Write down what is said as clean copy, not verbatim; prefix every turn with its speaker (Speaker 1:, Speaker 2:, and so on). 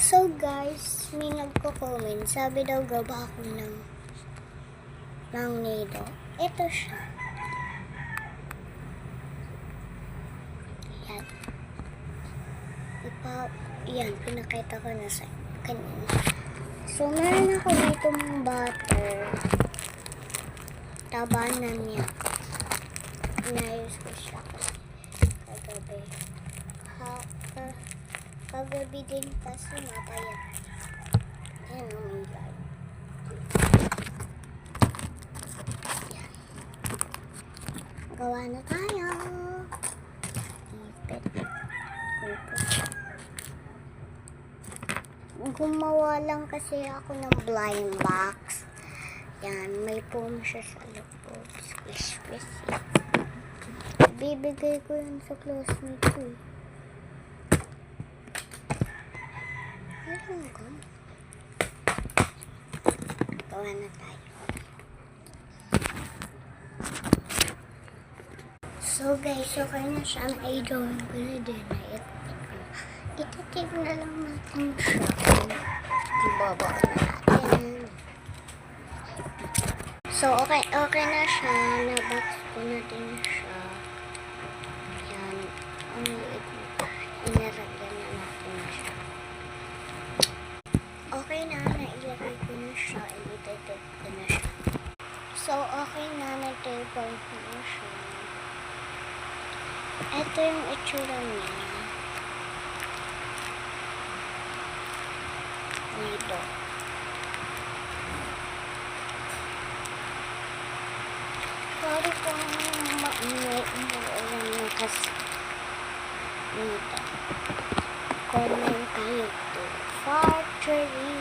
Speaker 1: So guys, may nagko-comment. Sabi daw gawa ako ng nido. Ito siya. Yan. Yan, pinakita ko na sa kanina. So, meron ako dito ng butter. Tabanan niya. Inayos ko siya kagabi. Kagabi din kasi mapayat. Ayan o, may light. Ayan. Gawa na tayo. Ipit. Gumawa lang kasi ako ng blind box. Yan, may foam siya sa loob. Squish, squish. Bibigay ko yun sa classmate ko. Ayun ko. Gawa na tayo. So guys, okay na siya. Ay, gawin ko na din. Itatig na lang natin siya. Ibaba na natin. So, okay na siya. Nabox ko na din siya. Yan. Ang liit na. Inaragyan na natin siya. Okay na. Nailagay ko na siya. Ilitated ko na siya. So, okay na. Nag-table ko na siya. Ito yung itsura niya. Dito. Sorry kung maingay umuulan na kasi dito. Comment kayo to Factory.